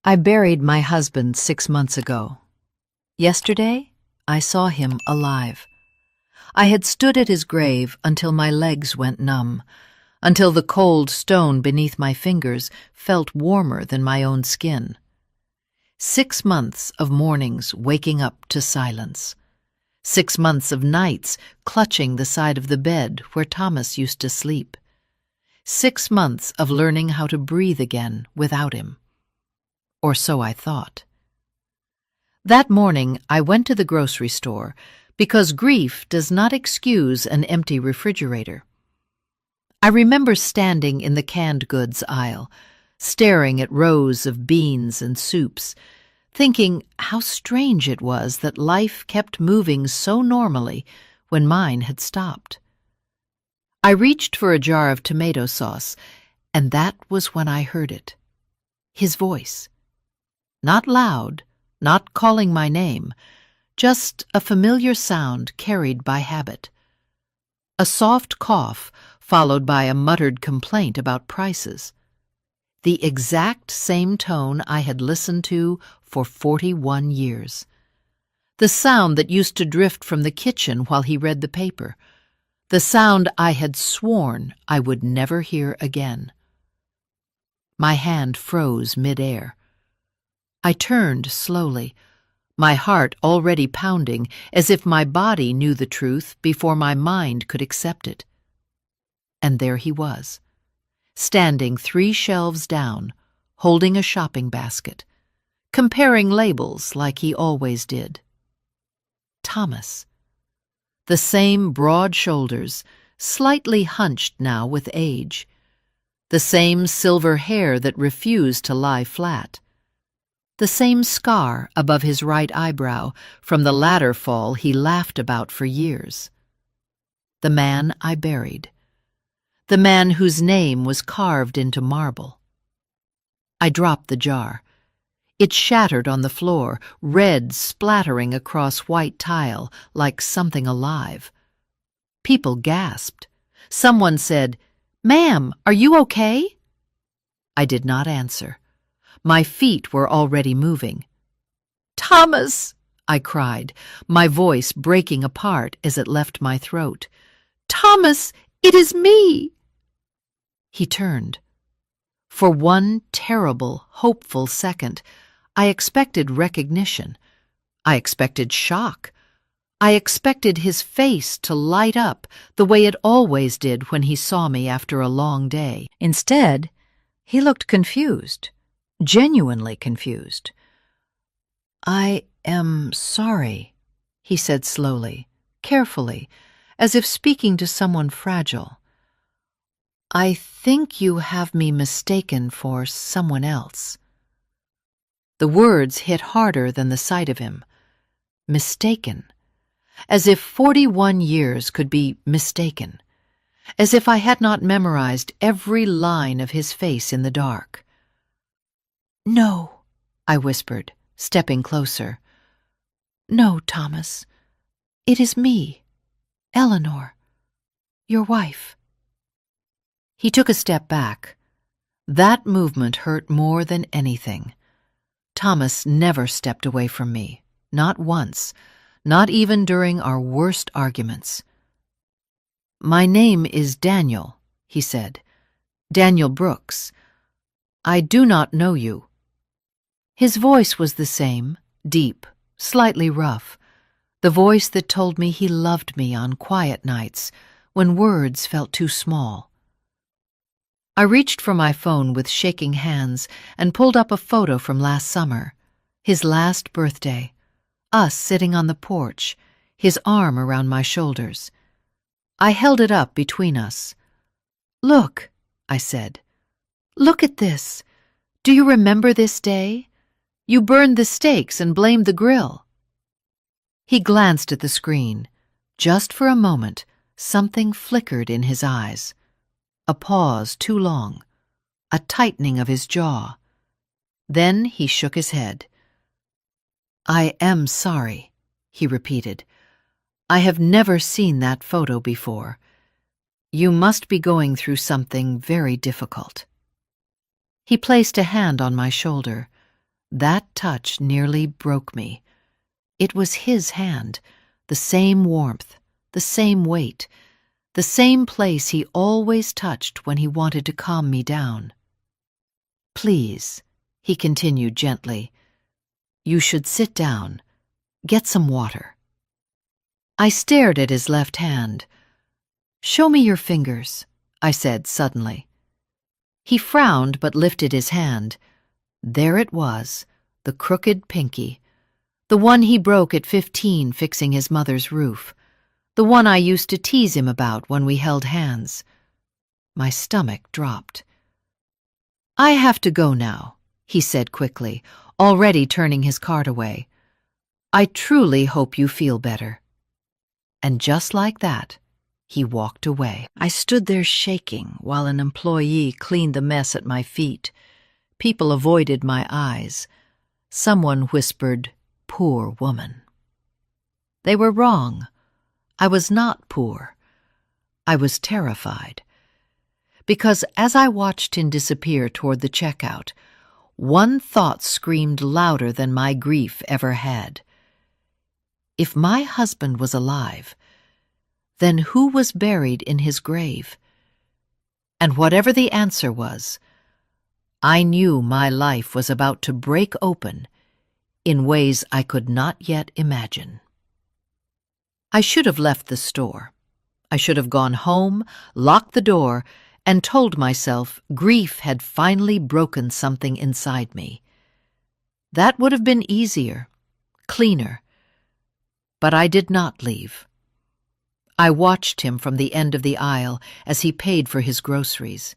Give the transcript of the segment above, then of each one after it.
I buried my husband 6 months ago. Yesterday, I saw him alive. I had stood at his grave until my legs went numb, until the cold stone beneath my fingers felt warmer than my own skin. 6 months of mornings waking up to silence. 6 months of nights clutching the side of the bed where Thomas used to sleep. 6 months of learning how to breathe again without him. Or so I thought. That morning, I went to the grocery store because grief does not excuse an empty refrigerator. I remember standing in the canned goods aisle, staring at rows of beans and soups, thinking how strange it was that life kept moving so normally when mine had stopped. I reached for a jar of tomato sauce, and that was when I heard it. His voice. Not loud, not calling my name, just a familiar sound carried by habit. A soft cough followed by a muttered complaint about prices. The exact same tone I had listened to for 41 years. The sound that used to drift from the kitchen while he read the paper. The sound I had sworn I would never hear again. My hand froze mid-air. I turned slowly, my heart already pounding as if my body knew the truth before my mind could accept it. And there he was, standing 3 shelves down, holding a shopping basket, comparing labels like he always did. Thomas. The same broad shoulders, slightly hunched now with age. The same silver hair that refused to lie flat. The same scar above his right eyebrow from the ladder fall he laughed about for years. The man I buried. The man whose name was carved into marble. I dropped the jar. It shattered on the floor, red splattering across white tile like something alive. People gasped. Someone said, "Ma'am, are you okay?" I did not answer. My feet were already moving. "Thomas!" I cried, my voice breaking apart as it left my throat. "Thomas, it is me!" He turned. For one terrible, hopeful second, I expected recognition. I expected shock. I expected his face to light up the way it always did when he saw me after a long day. Instead, he looked confused, genuinely confused. "I am sorry," he said slowly, carefully, as if speaking to someone fragile. "I think you have me mistaken for someone else." The words hit harder than the sight of him. Mistaken. As if 41 years could be mistaken. As if I had not memorized every line of his face in the dark. "No," I whispered, stepping closer. "No, Thomas. It is me, Eleanor, your wife." He took a step back. That movement hurt more than anything. Thomas never stepped away from me, not once, not even during our worst arguments. "My name is Daniel," he said. "Daniel Brooks. I do not know you." His voice was the same, deep, slightly rough, the voice that told me he loved me on quiet nights when words felt too small. I reached for my phone with shaking hands and pulled up a photo from last summer, his last birthday, us sitting on the porch, his arm around my shoulders. I held it up between us. "Look," I said. "Look at this. Do you remember this day? You burned the steaks and blamed the grill." He glanced at the screen. Just for a moment, something flickered in his eyes. A pause too long, a tightening of his jaw. Then he shook his head. "I am sorry," he repeated. "I have never seen that photo before. You must be going through something very difficult." He placed a hand on my shoulder. That touch nearly broke me. It was his hand, the same warmth, the same weight, the same place he always touched when he wanted to calm me down. "Please," he continued gently, "you should sit down. Get some water." I stared at his left hand. "Show me your fingers," I said suddenly. He frowned but lifted his hand. There it was, the crooked pinky, the one he broke at 15 fixing his mother's roof, the one I used to tease him about when we held hands. My stomach dropped. "I have to go now," he said quickly, already turning his card away. "I truly hope you feel better." And just like that, he walked away. I stood there shaking while an employee cleaned the mess at my feet. People avoided my eyes. Someone whispered, "Poor woman." They were wrong. I was not poor. I was terrified. Because as I watched him disappear toward the checkout, one thought screamed louder than my grief ever had. If my husband was alive, then who was buried in his grave? And whatever the answer was, I knew my life was about to break open in ways I could not yet imagine. I should have left the store. I should have gone home, locked the door, and told myself grief had finally broken something inside me. That would have been easier, cleaner. But I did not leave. I watched him from the end of the aisle as he paid for his groceries.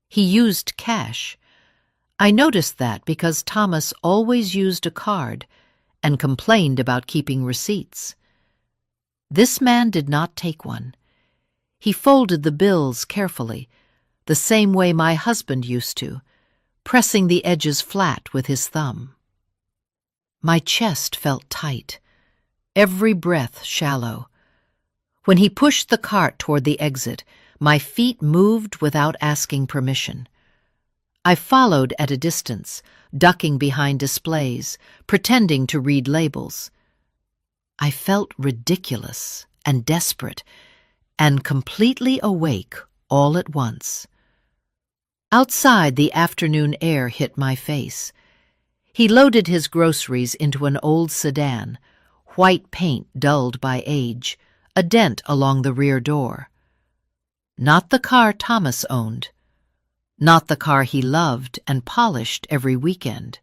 He used cash. I noticed that because Thomas always used a card and complained about keeping receipts. This man did not take one. He folded the bills carefully, the same way my husband used to, pressing the edges flat with his thumb. My chest felt tight, every breath shallow. When he pushed the cart toward the exit, my feet moved without asking permission. I followed at a distance, ducking behind displays, pretending to read labels. I felt ridiculous and desperate and completely awake all at once. Outside, the afternoon air hit my face. He loaded his groceries into an old sedan, white paint dulled by age, a dent along the rear door. Not the car Thomas owned. Not the car he loved and polished every weekend.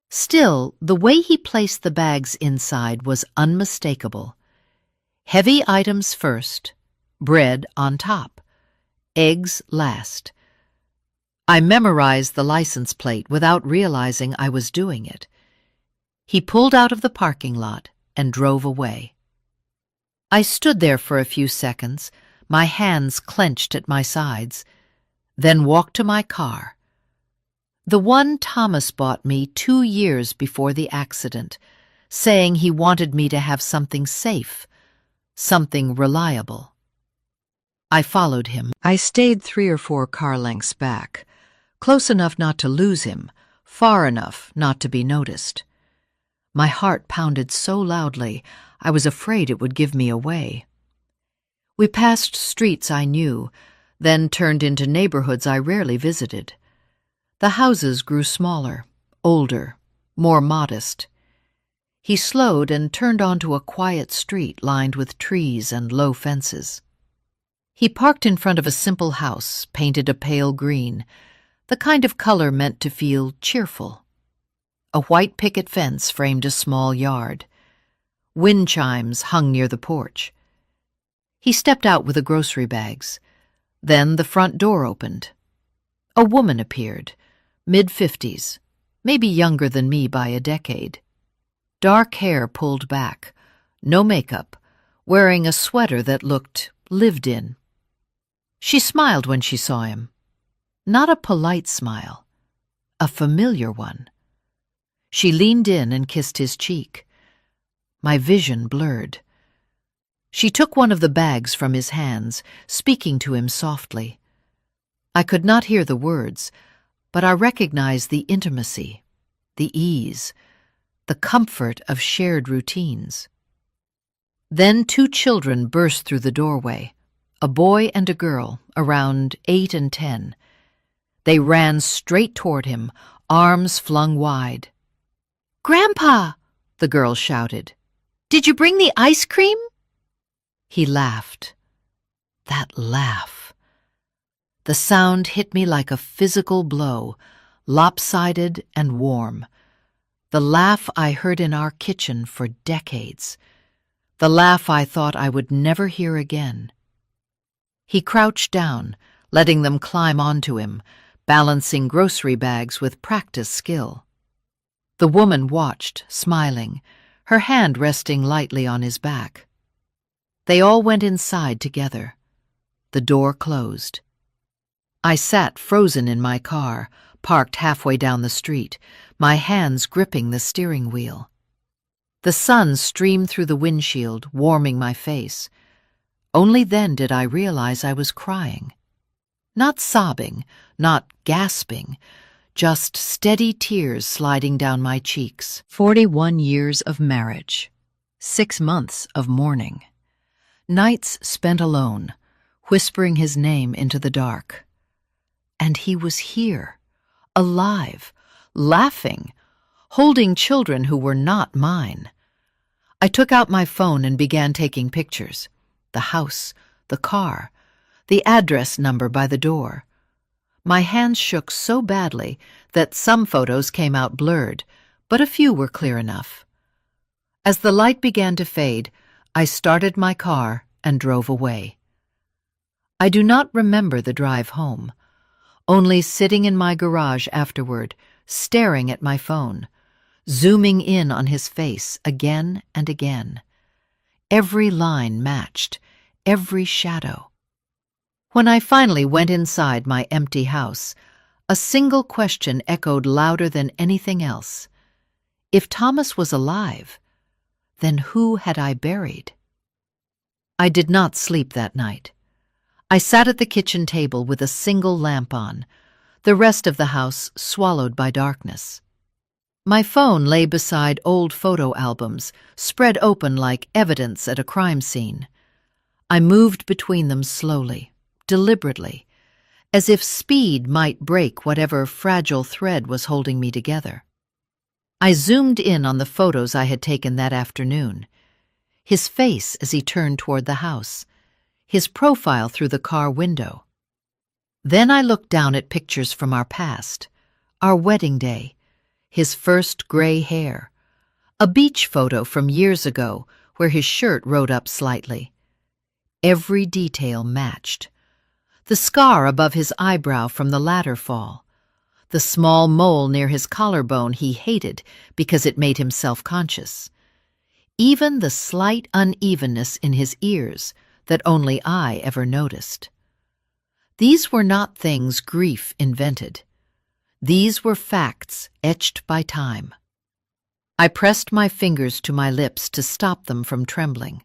Still, the way he placed the bags inside was unmistakable. Heavy items first, bread on top, eggs last. I memorized the license plate without realizing I was doing it. He pulled out of the parking lot and drove away. I stood there for a few seconds, my hands clenched at my sides, then walked to my car. The one Thomas bought me 2 years before the accident, saying he wanted me to have something safe, something reliable. I followed him. I stayed 3 or 4 car lengths back, close enough not to lose him, far enough not to be noticed. My heart pounded so loudly, I was afraid it would give me away. We passed streets I knew, then turned into neighborhoods I rarely visited. The houses grew smaller, older, more modest. He slowed and turned onto a quiet street lined with trees and low fences. He parked in front of a simple house, painted a pale green, the kind of color meant to feel cheerful. A white picket fence framed a small yard. Wind chimes hung near the porch. He stepped out with the grocery bags. Then the front door opened. A woman appeared, mid-50s, maybe younger than me by a decade. Dark hair pulled back, no makeup, wearing a sweater that looked lived in. She smiled when she saw him. Not a polite smile, a familiar one. She leaned in and kissed his cheek. My vision blurred. She took one of the bags from his hands, speaking to him softly. I could not hear the words, but I recognized the intimacy, the ease, the comfort of shared routines. Then 2 children burst through the doorway, a boy and a girl, around 8 and 10. They ran straight toward him, arms flung wide. "Grandpa!" the girl shouted. "Did you bring the ice cream?" He laughed. That laugh. The sound hit me like a physical blow, lopsided and warm. The laugh I heard in our kitchen for decades. The laugh I thought I would never hear again. He crouched down, letting them climb onto him, balancing grocery bags with practiced skill. The woman watched, smiling, her hand resting lightly on his back. They all went inside together. The door closed. I sat frozen in my car, parked halfway down the street, my hands gripping the steering wheel. The sun streamed through the windshield, warming my face. Only then did I realize I was crying. Not sobbing, not gasping, just steady tears sliding down my cheeks. 41 years of marriage. 6 months of mourning. Nights spent alone, whispering his name into the dark. And he was here, alive, laughing, holding children who were not mine. I took out my phone and began taking pictures. The house, the car, the address number by the door. My hands shook so badly that some photos came out blurred, but a few were clear enough. As the light began to fade, I started my car and drove away. I do not remember the drive home, only sitting in my garage afterward, staring at my phone, zooming in on his face again and again. Every line matched, every shadow. When I finally went inside my empty house, a single question echoed louder than anything else. If Thomas was alive, then who had I buried? I did not sleep that night. I sat at the kitchen table with a single lamp on, the rest of the house swallowed by darkness. My phone lay beside old photo albums, spread open like evidence at a crime scene. I moved between them slowly, deliberately, as if speed might break whatever fragile thread was holding me together. I zoomed in on the photos I had taken that afternoon. His face as he turned toward the house, his profile through the car window. Then I looked down at pictures from our past, our wedding day, his first gray hair, a beach photo from years ago where his shirt rode up slightly. Every detail matched. The scar above his eyebrow from the ladder fall, the small mole near his collarbone he hated because it made him self-conscious, even the slight unevenness in his ears that only I ever noticed. These were not things grief invented. These were facts etched by time. I pressed my fingers to my lips to stop them from trembling.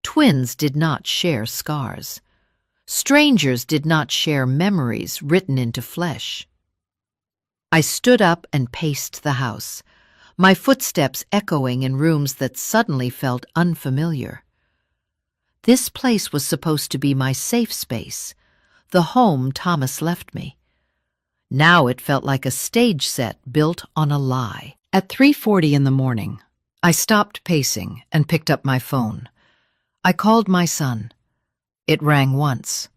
Twins did not share scars. Strangers did not share memories written into flesh. I stood up and paced the house, my footsteps echoing in rooms that suddenly felt unfamiliar. This place was supposed to be my safe space, the home Thomas left me. Now it felt like a stage set built on a lie. At 3:40 in the morning, I stopped pacing and picked up my phone. I called my son. It rang once,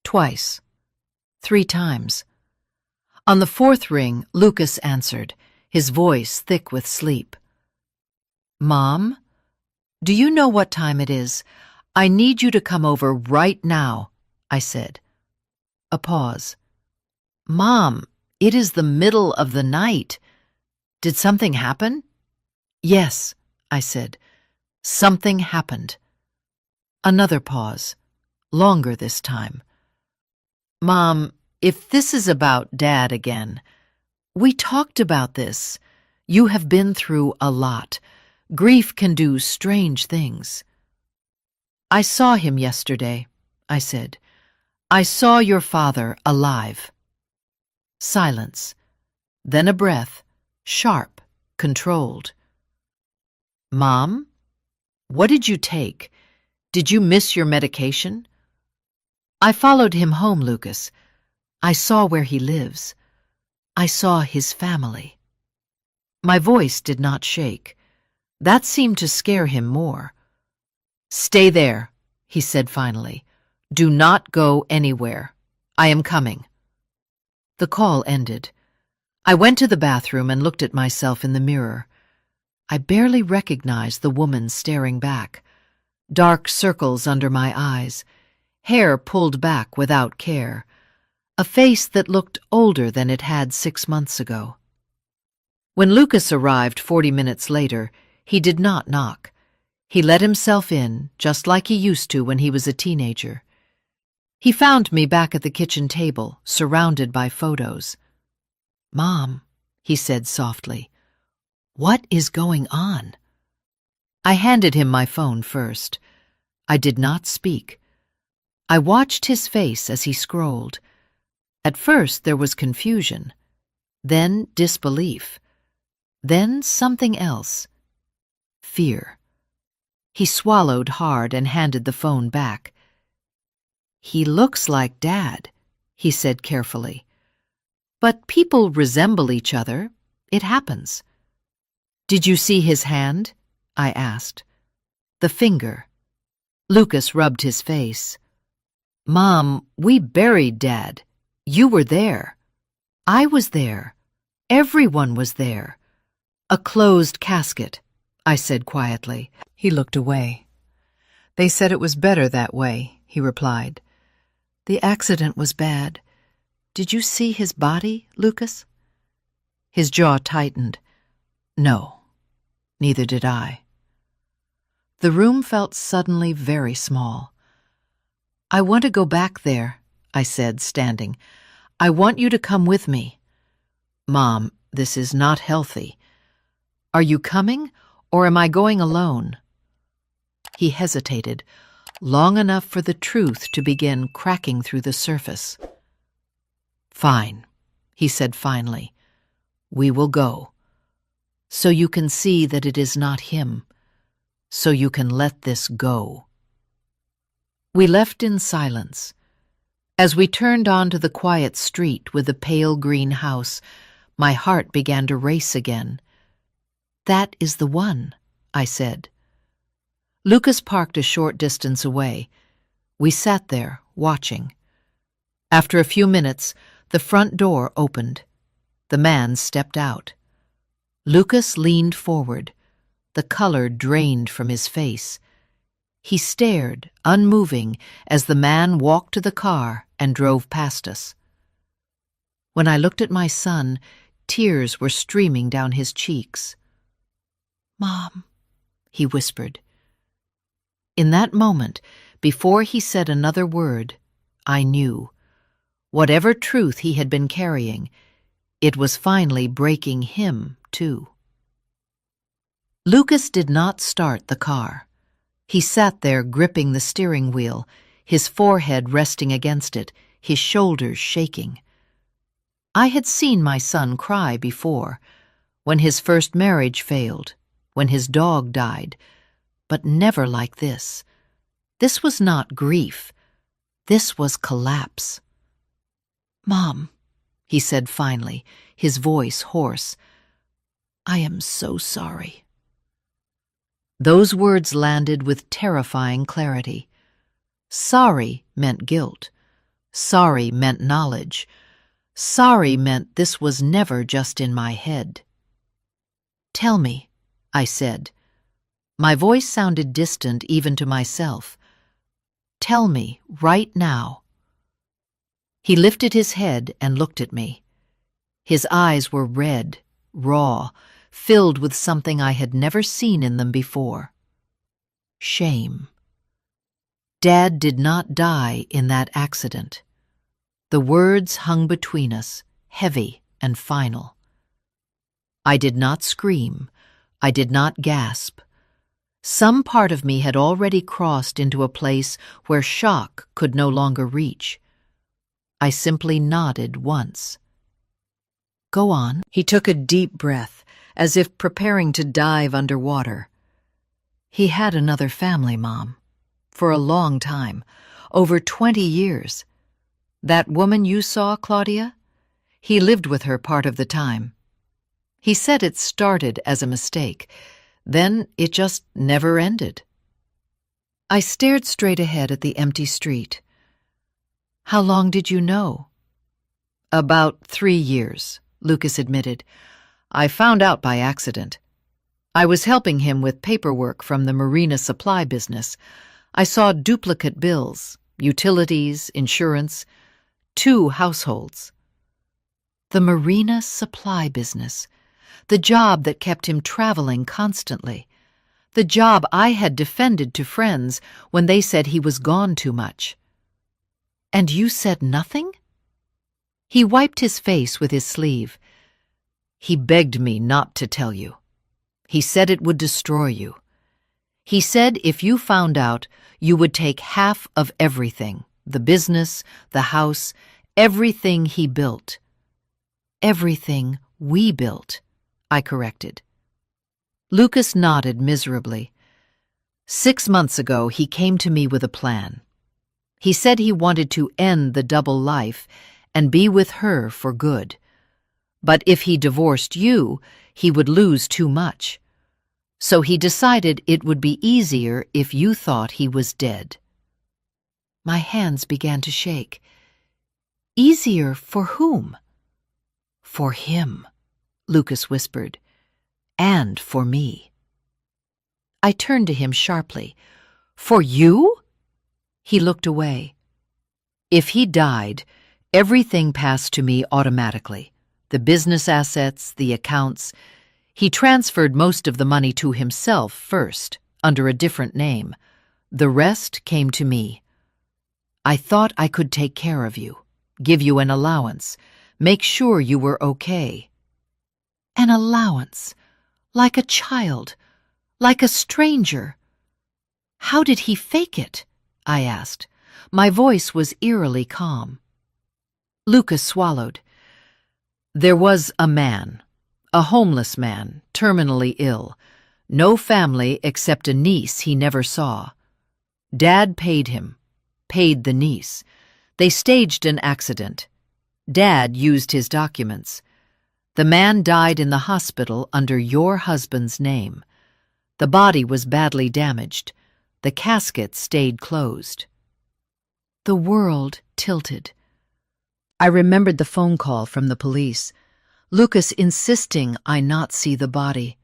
twice, 3 times. On the 4th ring, Lucas answered, his voice thick with sleep. "Mom, do you know what time it is? I need you to come over right now," I said. A pause. "Mom, it is the middle of the night. Did something happen?" "Yes," I said. "Something happened." Another pause, longer this time. "Mom, if this is about Dad again, we talked about this. You have been through a lot. Grief can do strange things." "I saw him yesterday," I said. "I saw your father alive." Silence, then a breath, sharp, controlled. "Mom, what did you take? Did you miss your medication?" "I followed him home, Lucas. I saw where he lives. I saw his family." My voice did not shake. That seemed to scare him more. "Stay there," he said finally. "Do not go anywhere. I am coming." The call ended. I went to the bathroom and looked at myself in the mirror. I barely recognized the woman staring back. Dark circles under my eyes, hair pulled back without care, a face that looked older than it had 6 months ago. When Lucas arrived 40 minutes later, he did not knock. He let himself in, just like he used to when he was a teenager. He found me back at the kitchen table, surrounded by photos. "Mom," he said softly, "what is going on?" I handed him my phone first. I did not speak. I watched his face as he scrolled. At first there was confusion, then disbelief, then something else. Fear. He swallowed hard and handed the phone back. "He looks like Dad," he said carefully. "But people resemble each other. It happens." "Did you see his hand?" I asked. "The finger." Lucas rubbed his face. "Mom, we buried Dad. You were there. I was there. Everyone was there. A closed casket," I said quietly. He looked away. "They said it was better that way," he replied. "The accident was bad. Did you see his body, Lucas?" His jaw tightened. "No, neither did I." The room felt suddenly very small. "I want to go back there," I said, standing. "I want you to come with me." "Mom, this is not healthy. Are you coming, or am I going alone?" He hesitated, long enough for the truth to begin cracking through the surface. "Fine," he said finally. "We will go. So you can see that it is not him. So you can let this go." We left in silence. As we turned onto the quiet street with the pale green house, my heart began to race again. "That is the one," I said. Lucas parked a short distance away. We sat there, watching. After a few minutes, the front door opened. The man stepped out. Lucas leaned forward. The color drained from his face. He stared, unmoving, as the man walked to the car and drove past us. When I looked at my son, tears were streaming down his cheeks. "Mom," he whispered. In that moment, before he said another word, I knew. Whatever truth he had been carrying, it was finally breaking him, too. Lucas did not start the car. He sat there gripping the steering wheel, his forehead resting against it, his shoulders shaking. I had seen my son cry before, when his first marriage failed, when his dog died, but never like this. This was not grief. This was collapse. "Mom," he said finally, his voice hoarse, "I am so sorry." Those words landed with terrifying clarity. Sorry meant guilt. Sorry meant knowledge. Sorry meant this was never just in my head. "Tell me," I said. My voice sounded distant even to myself. "Tell me, right now." He lifted his head and looked at me. His eyes were red, raw, filled with something I had never seen in them before. Shame. Dad did not die in that accident. The words hung between us, heavy and final. I did not scream. I did not gasp. Some part of me had already crossed into a place where shock could no longer reach. I simply nodded once. Go on. He took a deep breath, as if preparing to dive underwater. He had another family, Mom. For a long time. Over 20 years. That woman you saw, Claudia? He lived with her part of the time. He said it started as a mistake. Then it just never ended. I stared straight ahead at the empty street. How long did you know? About 3 years, Lucas admitted. I found out by accident. I was helping him with paperwork from the marina supply business. I saw duplicate bills, utilities, insurance, 2 households. The marina supply business, the job that kept him traveling constantly, the job I had defended to friends when they said he was gone too much. And you said nothing? He wiped his face with his sleeve. He begged me not to tell you. He said it would destroy you. He said if you found out, you would take half of everything, the business, the house, everything he built. Everything we built, I corrected. Lucas nodded miserably. 6 months ago, he came to me with a plan. He said he wanted to end the double life and be with her for good. But if he divorced you, he would lose too much. So he decided it would be easier if you thought he was dead. My hands began to shake. Easier for whom? For him, Lucas whispered, and for me. I turned to him sharply. For you? He looked away. If he died, everything passed to me automatically. The business assets, the accounts. He transferred most of the money to himself first, under a different name. The rest came to me. I thought I could take care of you, give you an allowance, make sure you were okay. An allowance, like a child, like a stranger. How did he fake it? I asked. My voice was eerily calm. Lucas swallowed. There was a man, a homeless man, terminally ill. No family except a niece he never saw. Dad paid him, paid the niece. They staged an accident. Dad used his documents. The man died in the hospital under your husband's name. The body was badly damaged. The casket stayed closed. The world tilted. I remembered the phone call from the police. Lucas insisting I not see the body.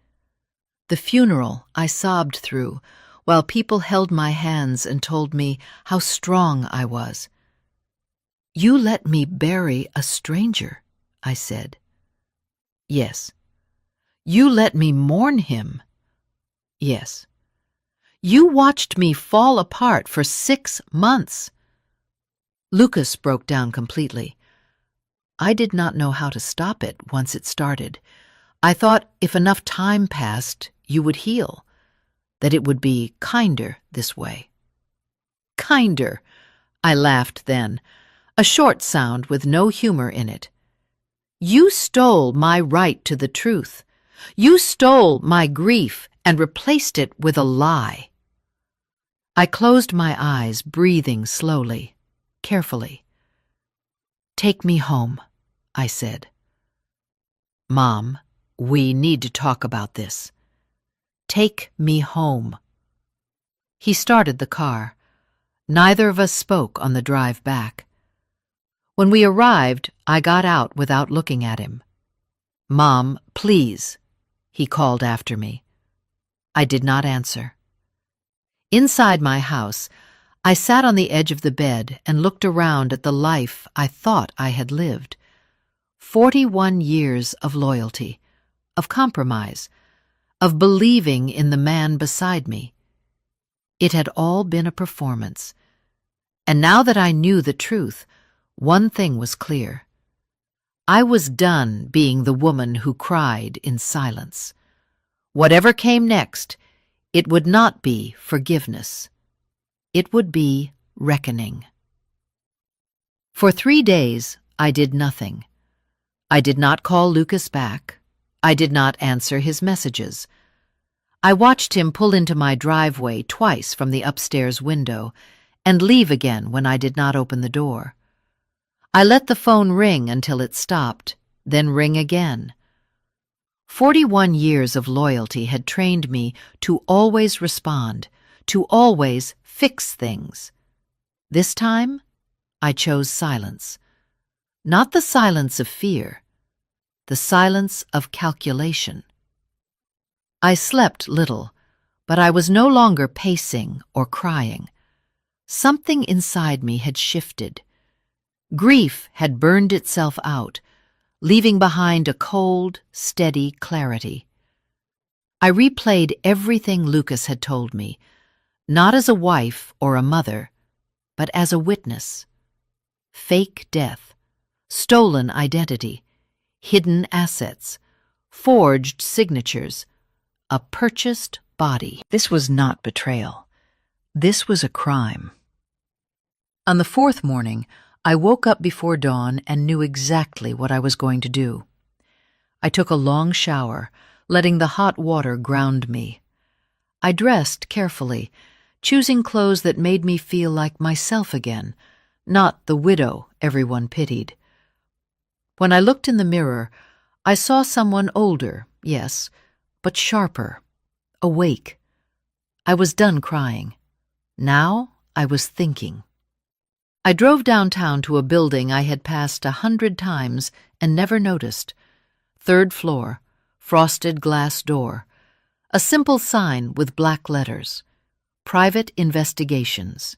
The funeral I sobbed through, while people held my hands and told me how strong I was. You let me bury a stranger, I said. Yes. You let me mourn him. Yes. You watched me fall apart for 6 months. Lucas broke down completely. I did not know how to stop it once it started. I thought if enough time passed, you would heal, that it would be kinder this way. Kinder, I laughed then, a short sound with no humor in it. You stole my right to the truth. You stole my grief and replaced it with a lie. I closed my eyes, breathing slowly, carefully. Take me home, I said. Mom, we need to talk about this. Take me home. He started the car. Neither of us spoke on the drive back. When we arrived, I got out without looking at him. Mom, please, he called after me. I did not answer. Inside my house, I sat on the edge of the bed and looked around at the life I thought I had lived. 41 years of loyalty, of compromise, of believing in the man beside me. It had all been a performance. And now that I knew the truth, one thing was clear. I was done being the woman who cried in silence. Whatever came next, it would not be forgiveness. It would be reckoning. For 3 days, I did nothing. I did not call Lucas back. I did not answer his messages. I watched him pull into my driveway twice from the upstairs window and leave again when I did not open the door. I let the phone ring until it stopped, then ring again. 41 years of loyalty had trained me to always respond, to always fix things. This time, I chose silence. Not the silence of fear, the silence of calculation. I slept little, but I was no longer pacing or crying. Something inside me had shifted. Grief had burned itself out, leaving behind a cold, steady clarity. I replayed everything Lucas had told me, not as a wife or a mother, but as a witness. Fake death, stolen identity, hidden assets, forged signatures, a purchased body. This was not betrayal. This was a crime. On the fourth morning, I woke up before dawn and knew exactly what I was going to do. I took a long shower, letting the hot water ground me. I dressed carefully, choosing clothes that made me feel like myself again, not the widow everyone pitied. When I looked in the mirror, I saw someone older, yes, but sharper, awake. I was done crying. Now I was thinking. I drove downtown to a building I had passed 100 times and never noticed. 3rd floor, frosted glass door, a simple sign with black letters, Private Investigations.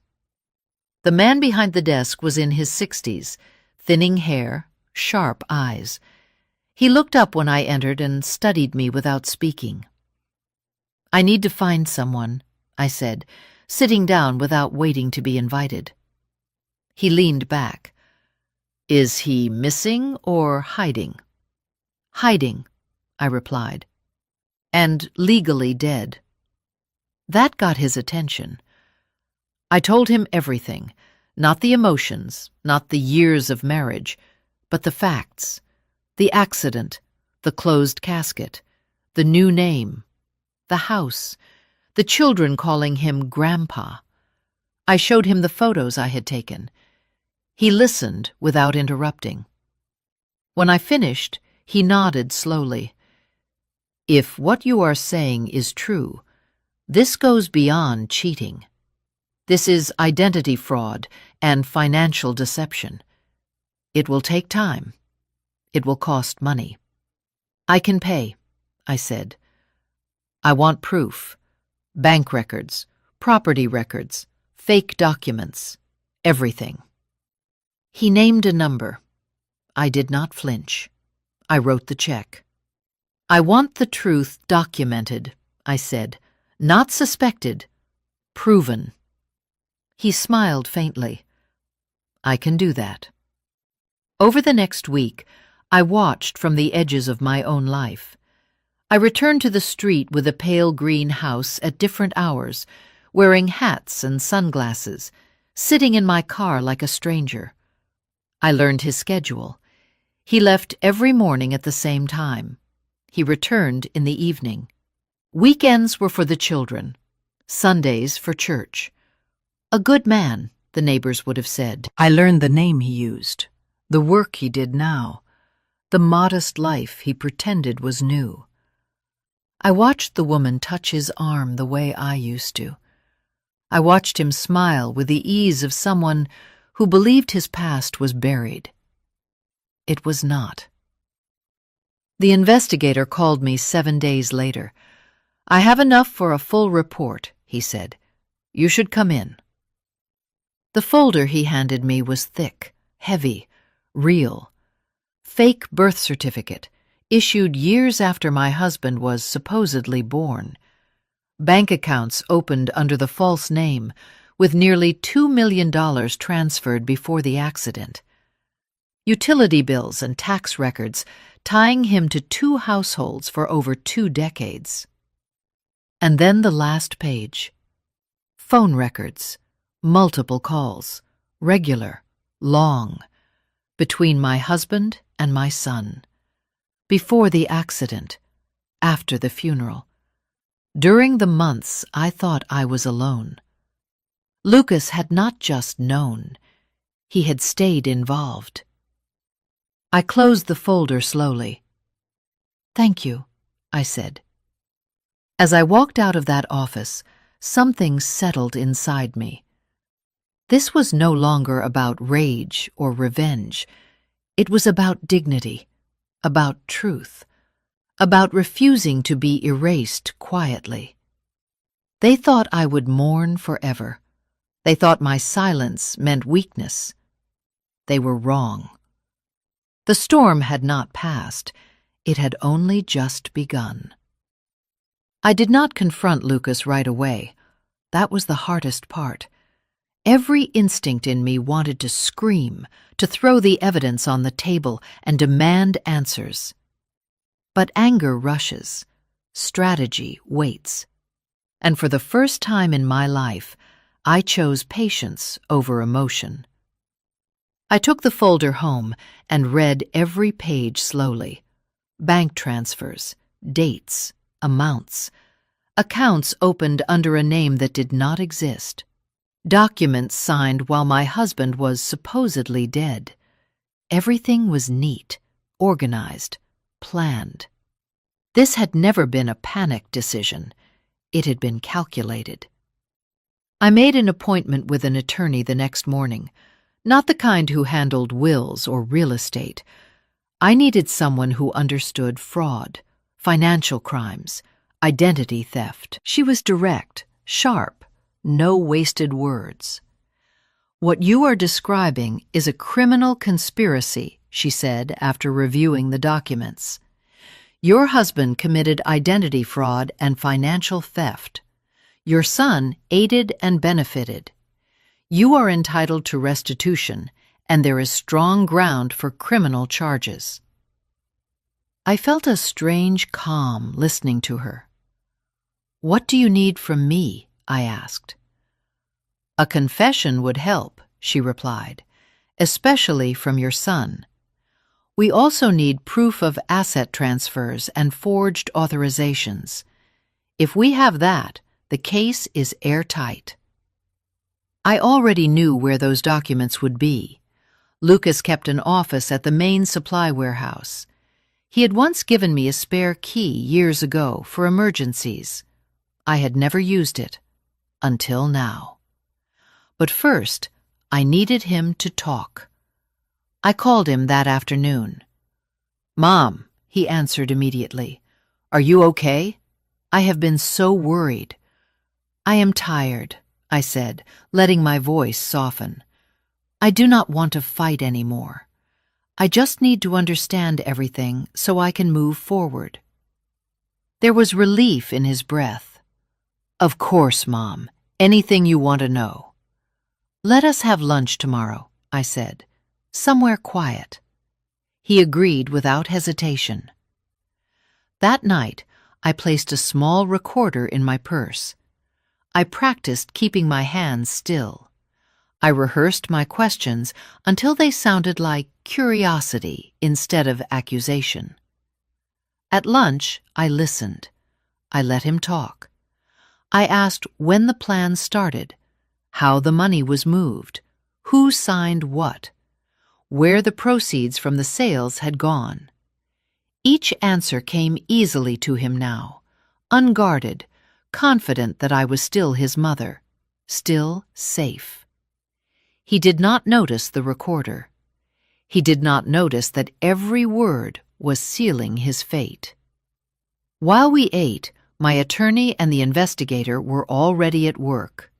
The man behind the desk was in his 60s, thinning hair, sharp eyes. He looked up when I entered and studied me without speaking. "I need to find someone," I said, sitting down without waiting to be invited. He leaned back. "Is he missing or hiding?" "Hiding," I replied. "And legally dead." That got his attention. I told him everything, not the emotions, not the years of marriage, but the facts. The accident, the closed casket, the new name, the house, the children calling him Grandpa. I showed him the photos I had taken. He listened without interrupting. When I finished, he nodded slowly. "If what you are saying is true, this goes beyond cheating. This is identity fraud and financial deception. It will take time. It will cost money." "I can pay," I said. "I want proof. Bank records, property records, fake documents, everything." He named a number. I did not flinch. I wrote the check. "I want the truth documented," I said, "not suspected, proven." He smiled faintly. "I can do that." Over the next week, I watched from the edges of my own life. I returned to the street with a pale green house at different hours, wearing hats and sunglasses, sitting in my car like a stranger. I learned his schedule. He left every morning at the same time. He returned in the evening. Weekends were for the children, Sundays for church. A good man, the neighbors would have said. I learned the name he used, the work he did now, the modest life he pretended was new. I watched the woman touch his arm the way I used to. I watched him smile with the ease of someone who believed his past was buried. It was not. The investigator called me 7 days later. "I have enough for a full report," he said. "You should come in." The folder he handed me was thick, heavy, real. Fake birth certificate, issued years after my husband was supposedly born. Bank accounts opened under the false name, with nearly $2 million transferred before the accident. Utility bills and tax records tying him to 2 households for over 2 decades. And then the last page. Phone records, multiple calls, regular, long, between my husband and my son. Before the accident, after the funeral. During the months I thought I was alone. Lucas had not just known, he had stayed involved. I closed the folder slowly. "Thank you," I said. As I walked out of that office, something settled inside me. This was no longer about rage or revenge. It was about dignity, about truth, about refusing to be erased quietly. They thought I would mourn forever. They thought my silence meant weakness. They were wrong. The storm had not passed. It had only just begun. I did not confront Lucas right away. That was the hardest part. Every instinct in me wanted to scream, to throw the evidence on the table and demand answers. But anger rushes, strategy waits. And for the first time in my life, I chose patience over emotion. I took the folder home and read every page slowly. Bank transfers, dates, amounts, accounts opened under a name that did not exist, documents signed while my husband was supposedly dead. Everything was neat, organized, planned. This had never been a panic decision. It had been calculated. I made an appointment with an attorney the next morning, not the kind who handled wills or real estate. I needed someone who understood fraud, financial crimes, identity theft. She was direct, sharp, no wasted words. "What you are describing is a criminal conspiracy," she said after reviewing the documents. "Your husband committed identity fraud and financial theft. Your son aided and benefited. You are entitled to restitution, and there is strong ground for criminal charges." I felt a strange calm listening to her. "What do you need from me?" I asked. "A confession would help," she replied, "especially from your son. We also need proof of asset transfers and forged authorizations. If we have that, the case is airtight." I already knew where those documents would be. Lucas kept an office at the main supply warehouse. He had once given me a spare key years ago for emergencies. I had never used it, until now. But first, I needed him to talk. I called him that afternoon. "Mom," he answered immediately. "Are you okay? I have been so worried." "I am tired," I said, letting my voice soften. "I do not want to fight anymore. I just need to understand everything so I can move forward." There was relief in his breath. "Of course, Mom. Anything you want to know." "Let us have lunch tomorrow," I said. "Somewhere quiet." He agreed without hesitation. That night, I placed a small recorder in my purse. I practiced keeping my hands still. I rehearsed my questions until they sounded like curiosity instead of accusation. At lunch, I listened. I let him talk. I asked when the plan started, how the money was moved, who signed what, where the proceeds from the sales had gone. Each answer came easily to him now, unguarded, confident that I was still his mother, still safe. He did not notice the recorder. He did not notice that every word was sealing his fate. While we ate, my attorney and the investigator were already at work.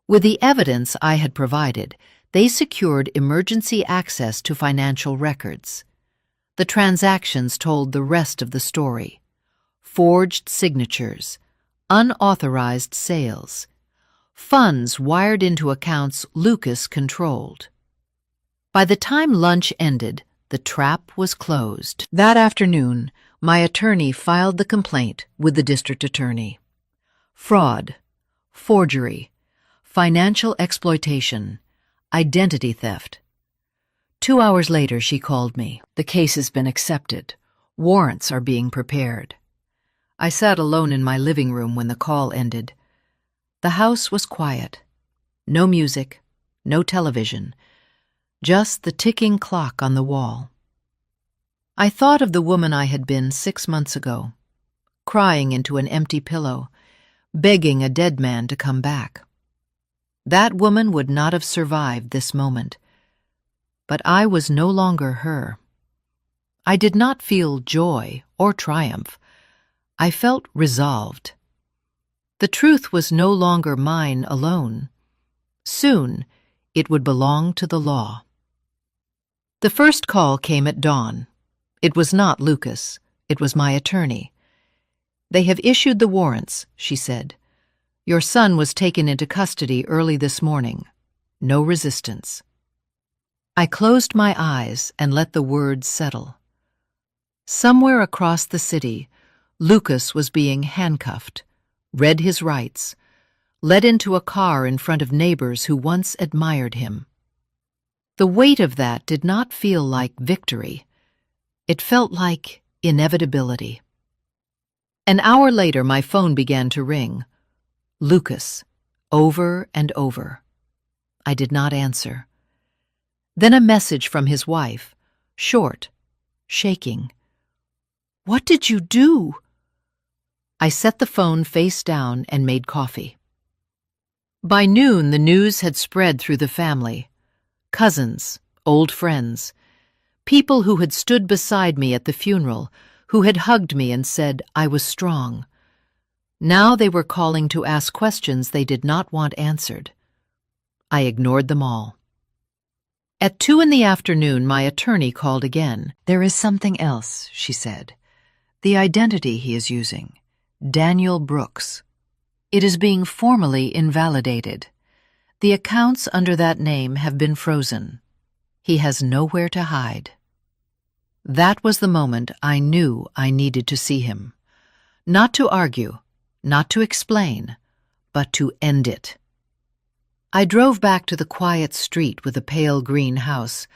With the evidence I had provided, they secured emergency access to financial records. The transactions told the rest of the story. Forged signatures, unauthorized sales, funds wired into accounts Lucas controlled. By the time lunch ended, the trap was closed. That afternoon, my attorney filed the complaint with the district attorney. Fraud, forgery, financial exploitation, identity theft. 2 hours later, she called me. The case has been accepted. Warrants are being prepared. I sat alone in my living room when the call ended. The house was quiet. No music, no television, just the ticking clock on the wall. I thought of the woman I had been 6 months ago, crying into an empty pillow, begging a dead man to come back. That woman would not have survived this moment. But I was no longer her. I did not feel joy or triumph. I felt resolved. The truth was no longer mine alone. Soon, it would belong to the law. The first call came at dawn. It was not Lucas. It was my attorney. "They have issued the warrants," she said. "Your son was taken into custody early this morning. No resistance." I closed my eyes and let the words settle. Somewhere across the city, Lucas was being handcuffed, read his rights, led into a car in front of neighbors who once admired him. The weight of that did not feel like victory. It felt like inevitability. An hour later, my phone began to ring. Lucas, over and over. I did not answer. Then a message from his wife, short, shaking. "What did you do?" I set the phone face down and made coffee. By noon, the news had spread through the family. Cousins, old friends, people who had stood beside me at the funeral, who had hugged me and said I was strong. Now they were calling to ask questions they did not want answered. I ignored them all. At 2 p.m, my attorney called again. "There is something else," she said. "The identity he is using, Daniel Brooks. It is being formally invalidated. The accounts under that name have been frozen. He has nowhere to hide." That was the moment I knew I needed to see him. Not to argue, not to explain, but to end it. I drove back to the quiet street with the pale green house.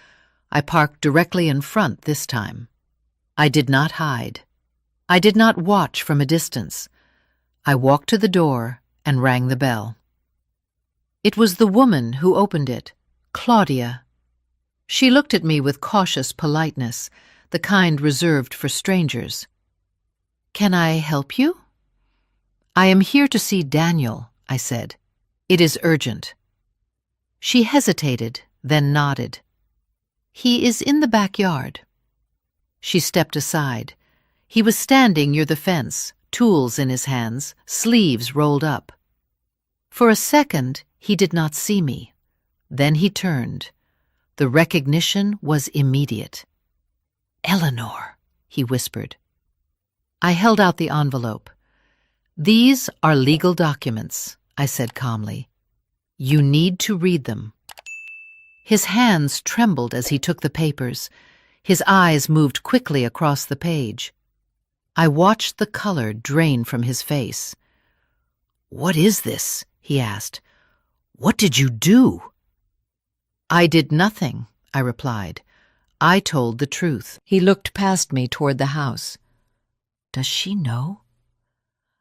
I parked directly in front this time. I did not hide. I did not watch from a distance. I walked to the door and rang the bell. It was the woman who opened it, Claudia. She looked at me with cautious politeness, the kind reserved for strangers. "Can I help you?" "I am here to see Daniel," I said. "It is urgent." She hesitated, then nodded. "He is in the backyard." She stepped aside. He was standing near the fence, tools in his hands, sleeves rolled up. For a second, he did not see me. Then he turned. The recognition was immediate. "Eleanor," he whispered. I held out the envelope. "These are legal documents," I said calmly. "You need to read them." His hands trembled as he took the papers. His eyes moved quickly across the page. I watched the color drain from his face. "What is this?" he asked. "What did you do?" "I did nothing," I replied. "I told the truth." He looked past me toward the house. "Does she know?"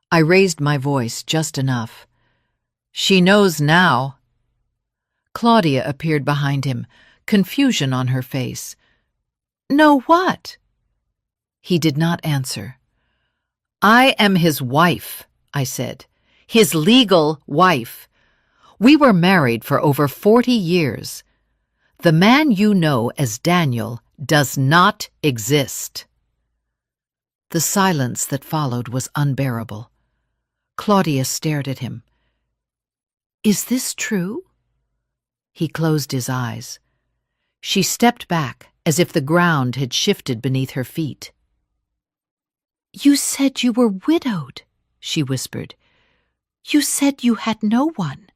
I raised my voice just enough. "She knows now." Claudia appeared behind him, confusion on her face. "Know what?" He did not answer. "I am his wife," I said. "His legal wife. We were married for over 40 years. The man you know as Daniel does not exist." The silence that followed was unbearable. Claudia stared at him. "Is this true?" He closed his eyes. She stepped back, as if the ground had shifted beneath her feet. "You said you were widowed," she whispered. "You said you had no one."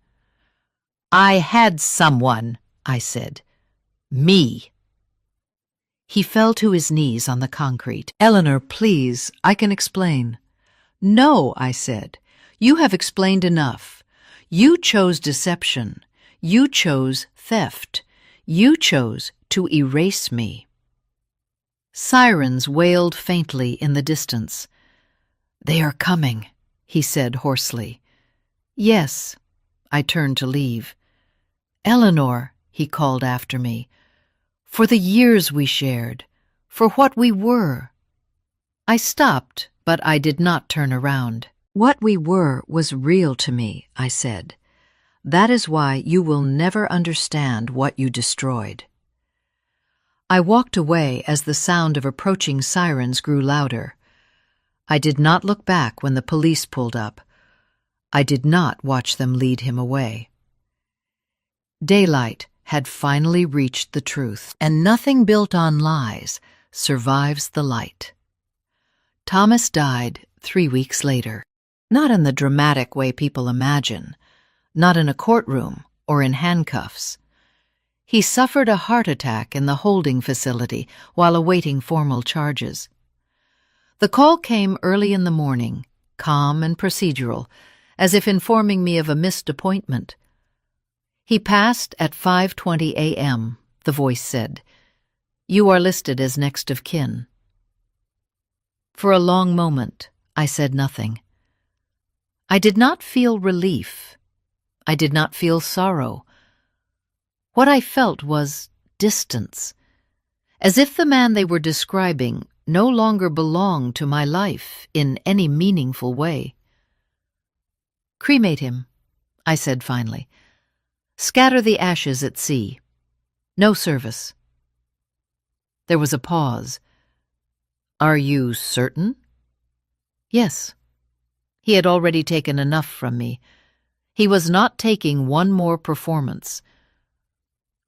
"I had someone," I said. "Me." He fell to his knees on the concrete. "Eleanor, please, I can explain." "No," I said. "You have explained enough. You chose deception. You chose theft. You chose to erase me. Sirens wailed faintly in the distance. "They are coming," he said hoarsely. "Yes." I turned to leave. "Eleanor," he called after me, "for the years we shared, for what we were." I stopped, but I did not turn around. "What we were was real to me," I said. "That is why you will never understand what you destroyed." I walked away as the sound of approaching sirens grew louder. I did not look back when the police pulled up. I did not watch them lead him away. Daylight had finally reached the truth, and nothing built on lies survives the light. Thomas died 3 weeks later, not in the dramatic way people imagine, not in a courtroom or in handcuffs. He suffered a heart attack in the holding facility while awaiting formal charges. The call came early in the morning, calm and procedural, as if informing me of a missed appointment. "He passed at 5:20 a.m., the voice said. "You are listed as next of kin." For a long moment, I said nothing. I did not feel relief. I did not feel sorrow. What I felt was distance, as if the man they were describing no longer belonged to my life in any meaningful way. "Cremate him," I said finally. "Scatter the ashes at sea. No service." There was a pause. "Are you certain?" "Yes." He had already taken enough from me. He was not taking one more performance.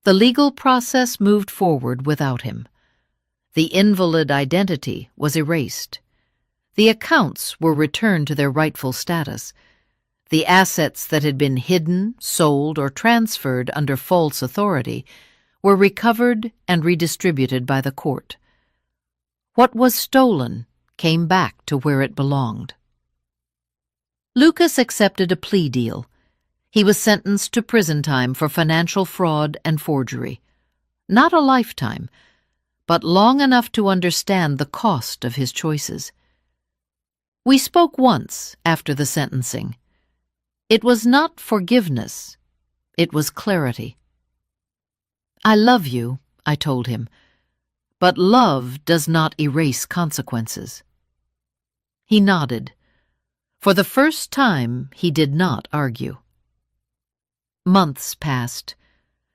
The legal process moved forward without him. The invalid identity was erased. The accounts were returned to their rightful status. The assets that had been hidden, sold, or transferred under false authority were recovered and redistributed by the court. What was stolen came back to where it belonged. Lucas accepted a plea deal. He was sentenced to prison time for financial fraud and forgery. Not a lifetime, but long enough to understand the cost of his choices. We spoke once after the sentencing. It was not forgiveness. It was clarity. "I love you," I told him, "but love does not erase consequences." He nodded. For the first time, he did not argue. Months passed.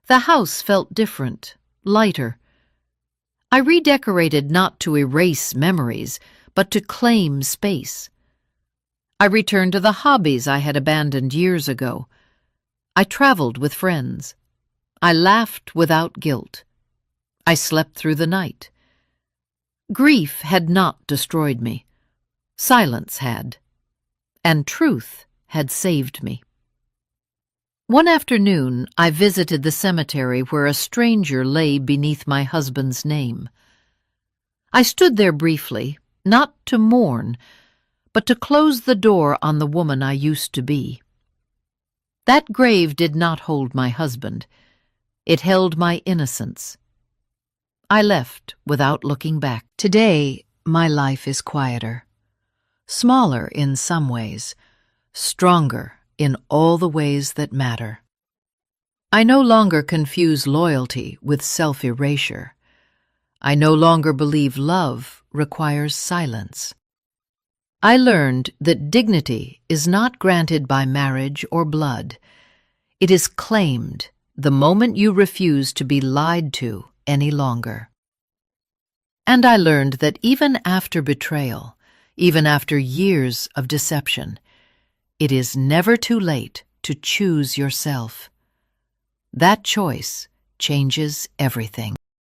The house felt different, lighter. I redecorated not to erase memories, but to claim space. I returned to the hobbies I had abandoned years ago. I traveled with friends. I laughed without guilt. I slept through the night. Grief had not destroyed me. Silence had. And truth had saved me. One afternoon, I visited the cemetery where a stranger lay beneath my husband's name. I stood there briefly, not to mourn, but to close the door on the woman I used to be. That grave did not hold my husband. It held my innocence. I left without looking back. Today, my life is quieter. Smaller in some ways, stronger in all the ways that matter. I no longer confuse loyalty with self-erasure. I no longer believe love requires silence. I learned that dignity is not granted by marriage or blood. It is claimed the moment you refuse to be lied to any longer. And I learned that even after betrayal, even after years of deception, it is never too late to choose yourself. That choice changes everything.